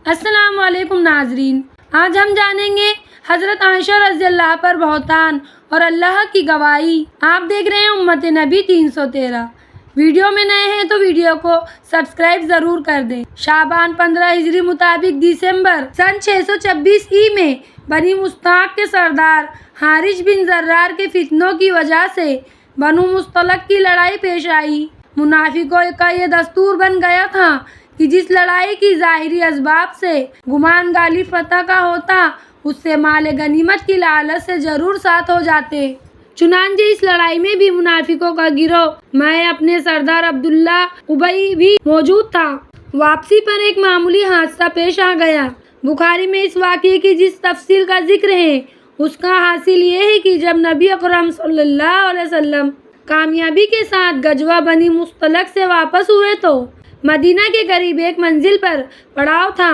السلام علیکم ناظرین، آج ہم جانیں گے حضرت عائشہ رضی اللہ پر بہتان اور اللہ کی گواہی۔ آپ دیکھ رہے ہیں امت نبی 313۔ ویڈیو میں نئے ہیں تو ویڈیو کو سبسکرائب ضرور کر دیں۔ شعبان 15 ہجری مطابق دسمبر سن 626 میں بنی مستلق کے سردار حارث بن زرار کے فتنوں کی وجہ سے بنو مستلق کی لڑائی پیش آئی۔ منافقوں کا یہ دستور بن گیا تھا کہ جس لڑائی کی ظاہری اسباب سے گمان غالب فتح کا ہوتا، اس سے مال غنیمت کی لالچ سے ضرور ساتھ ہو جاتے۔ چنانچہ اس لڑائی میں بھی منافقوں کا گروہ میں اپنے سردار عبداللہ ابی بھی موجود تھا۔ واپسی پر ایک معمولی حادثہ پیش آ گیا۔ بخاری میں اس واقعے کی جس تفصیل کا ذکر ہے، اس کا حاصل یہ ہے کہ جب نبی اکرم صلی اللہ علیہ وسلم کامیابی کے ساتھ غزوہ بنی مستلق سے واپس ہوئے تو مدینہ کے قریب ایک منزل پر پڑاؤ تھا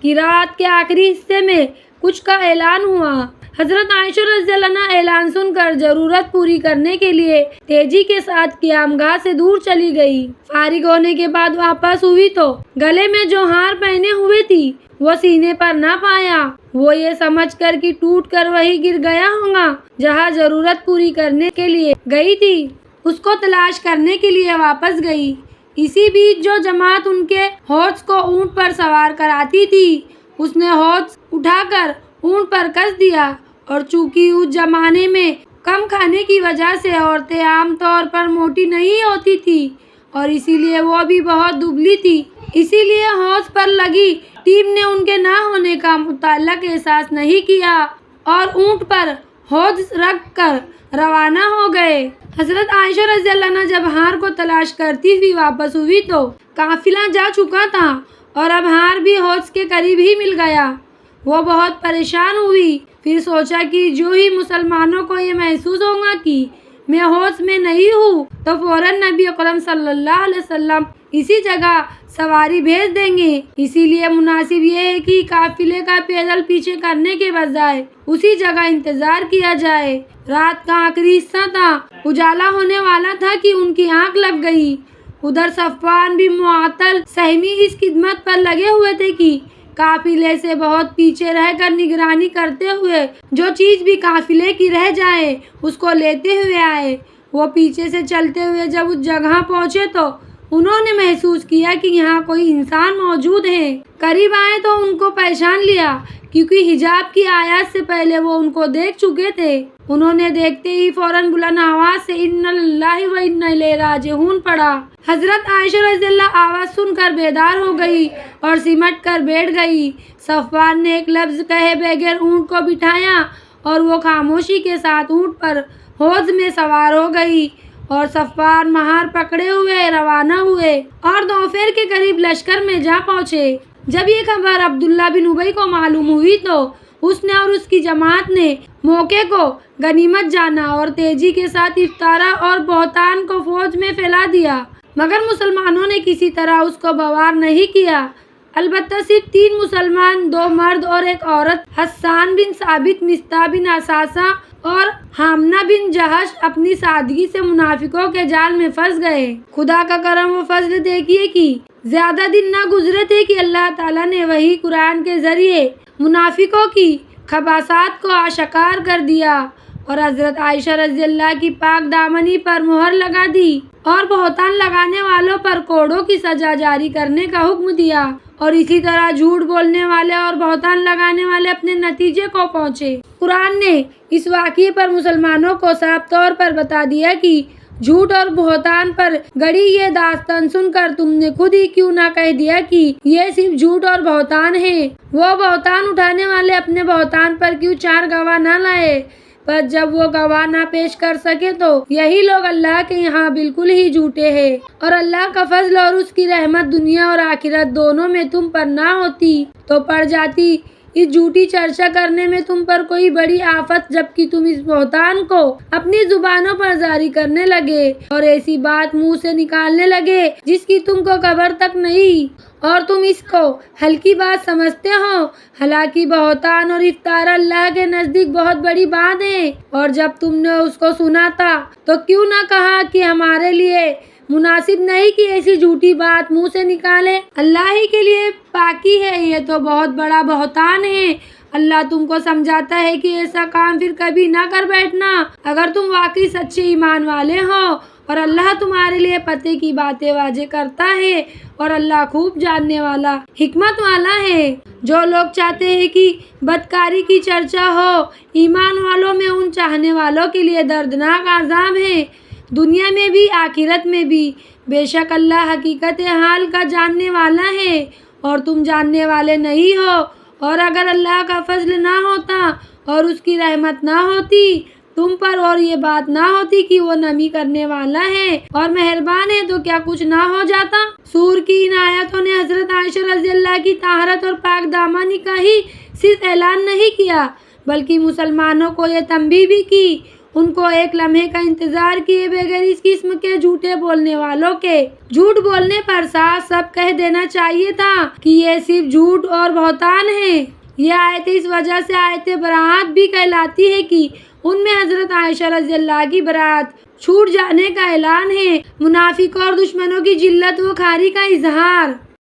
کہ رات کے آخری حصے میں کچھ کا اعلان ہوا۔ حضرت عائشہ رضی اللہ عنہا اعلان سن کر ضرورت پوری کرنے کے لیے تیزی کے ساتھ قیام گاہ سے دور چلی گئی۔ فارغ ہونے کے بعد واپس ہوئی تو گلے میں جو ہار پہنے ہوئے تھی وہ سینے پر نہ پایا۔ وہ یہ سمجھ کر کہ ٹوٹ کر وہی گر گیا ہوگا جہاں ضرورت پوری کرنے کے لیے گئی تھی، اس کو تلاش کرنے کے لیے واپس گئی۔ اسی بیچ جو جماعت ان کے ہارس کو اونٹ پر سوار کراتی تھی، اس نے ہارس اٹھا کر اونٹ پر کس دیا، اور چونکہ اس زمانے میں کم کھانے کی وجہ سے عورتیں عام طور پر موٹی نہیں ہوتی تھی اور اسی لیے وہ بھی بہت دبلی تھی، اسی لیے ہارس پر لگی ٹیم نے ان کے نہ ہونے کا متعلق احساس نہیں کیا اور اونٹ پر ہارس رکھ کر روانہ ہو گئے۔ حضرت عائشہ رضی اللہ عنہا جب ہار کو تلاش کرتی ہوئی واپس ہوئی تو قافلہ جا چکا تھا اور اب ہار بھی ہارس کے قریب ہی مل گیا۔ وہ بہت پریشان ہوئی، پھر سوچا کہ جو ہی مسلمانوں کو یہ محسوس ہوگا کہ میں ہوش میں نہیں ہوں تو فوراً نبی اکرم صلی اللہ علیہ وسلم اسی جگہ سواری بھیج دیں گے، اسی لیے مناسب یہ ہے کہ قافلے کا پیدل پیچھے کرنے کے بجائے اسی جگہ انتظار کیا جائے۔ رات کا آخری حصہ تھا، اجالا ہونے والا تھا کہ ان کی آنکھ لگ گئی۔ ادھر صفوان بن معطل سہمی اس خدمت پر لگے ہوئے تھے کہ قافلے سے بہت پیچھے رہ کر نگرانی کرتے ہوئے جو چیز بھی قافلے کی رہ جائے اس کو لیتے ہوئے آئے۔ وہ پیچھے سے چلتے ہوئے جب اس جگہ پہنچے تو انہوں نے محسوس کیا کہ یہاں کوئی انسان موجود ہے۔ قریب آئے تو ان کو پہچان لیا، کیونکہ حجاب کی آیات سے پہلے وہ ان کو دیکھ چکے تھے۔ انہوں نے دیکھتے ہی فوراً بلند آواز سے انا للہ و انا الیہ راجعون پڑھا۔ حضرت عائشہ رضی اللہ آواز سن کر بیدار ہو گئی اور سمٹ کر بیٹھ گئی۔ صفوان نے ایک لفظ کہے بغیر اونٹ کو بٹھایا اور وہ خاموشی کے ساتھ اونٹ پر حوض میں سوار ہو گئی اور صفوان مہار پکڑے ہوئے روانہ ہوئے اور دوپہر کے قریب لشکر میں جا پہنچے۔ جب یہ خبر عبداللہ بن ابی کو معلوم ہوئی تو اس نے اور اس کی جماعت نے موقع کو غنیمت جانا اور تیزی کے ساتھ افطارا اور بہتان کو فوج میں پھیلا دیا، مگر مسلمانوں نے کسی طرح اس کو بوار نہیں کیا۔ البتہ صرف 3 مسلمان، 2 مرد اور ایک عورت، حسان بن ثابت، مصطح بن اثاثہ اور حامنہ بن جہش اپنی سادگی سے منافقوں کے جال میں پھنس گئے۔ خدا کا کرم و فضل دیکھیے کہ زیادہ دن نہ گزرے تھے کہ اللہ تعالیٰ نے وحی قرآن کے ذریعے منافقوں کی خباثات کو آشکار کر دیا اور حضرت عائشہ رضی اللہ کی پاک دامنی پر مہر لگا دی اور بہتان لگانے والوں پر کوڑوں کی سزا جاری کرنے کا حکم دیا، اور اسی طرح جھوٹ بولنے والے اور بہتان لگانے والے اپنے نتیجے کو پہنچے۔ قرآن نے اس واقعے پر مسلمانوں کو صاف طور پر بتا دیا کہ جھوٹ اور بہتان پر گڑی یہ داستان سن کر تم نے خود ہی کیوں نہ کہہ دیا کہ یہ صرف جھوٹ اور بہتان ہے۔ وہ بہتان اٹھانے والے اپنے بہتان پر کیوں 4 گواہ نہ لائے؟ پر جب وہ گواہ نہ پیش کر سکے تو یہی لوگ اللہ کے یہاں بالکل ہی جھوٹے ہیں، اور اللہ کا فضل اور اس کی رحمت دنیا اور آخرت دونوں میں تم پر نہ ہوتی تو پڑ جاتی اس جھوٹی چرچا کرنے میں تم پر کوئی بڑی آفت، جبکہ تم اس بہتان کو اپنی زبانوں پر جاری کرنے لگے اور ایسی بات منہ سے نکالنے لگے جس کی تم کو خبر تک نہیں، اور تم اس کو ہلکی بات سمجھتے ہو۔ حالانکہ بہتان اور افطار اللہ کے نزدیک بہت بڑی بات ہے، اور جب تم نے اس کو سنا تھا تو کیوں نہ کہا کہ ہمارے لیے مناسب نہیں کہ ایسی جھوٹی بات منہ سے نکالے۔ اللہ ہی کے لیے پاکی ہے، یہ تو بہت بڑا بہتان ہے۔ اللہ تم کو سمجھاتا ہے کہ ایسا کام پھر کبھی نہ کر بیٹھنا اگر تم واقعی سچے ایمان والے ہو، اور اللہ تمہارے لیے پتے کی باتیں واضح کرتا ہے، اور اللہ خوب جاننے والا حکمت والا ہے۔ جو لوگ چاہتے ہیں کہ بدکاری کی چرچا ہو، ایمان والوں میں ان چاہنے والوں کے لیے دردناک عذاب ہے، دنیا میں بھی آخرت میں بھی۔ بے شک اللہ حقیقت حال کا جاننے والا ہے اور تم جاننے والے نہیں ہو۔ اور اگر اللہ کا فضل نہ ہوتا اور اس کی رحمت نہ ہوتی تم پر، اور یہ بات نہ ہوتی کہ وہ نرمی کرنے والا ہے اور مہربان ہے، تو کیا کچھ نہ ہو جاتا۔ سور کی ان آیاتوں نے حضرت عائشہ رضی اللہ کی طہارت اور پاک دامانی کا ہی صرف اعلان نہیں کیا بلکہ مسلمانوں کو یہ تنبیہ بھی کی، ان کو ایک لمحے کا انتظار کیے بغیر اس قسم کے جھوٹے بولنے والوں کے جھوٹ بولنے پر صاف صاف کہہ دینا چاہیے تھا کہ یہ صرف جھوٹ اور بہتان ہے۔ یہ آیت اس وجہ سے آیت براءت بھی کہلاتی ہے کہ ان میں حضرت عائشہ رضی اللہ کی براءت چھوٹ جانے کا اعلان ہے، منافقوں اور دشمنوں کی ذلت و خواری کا اظہار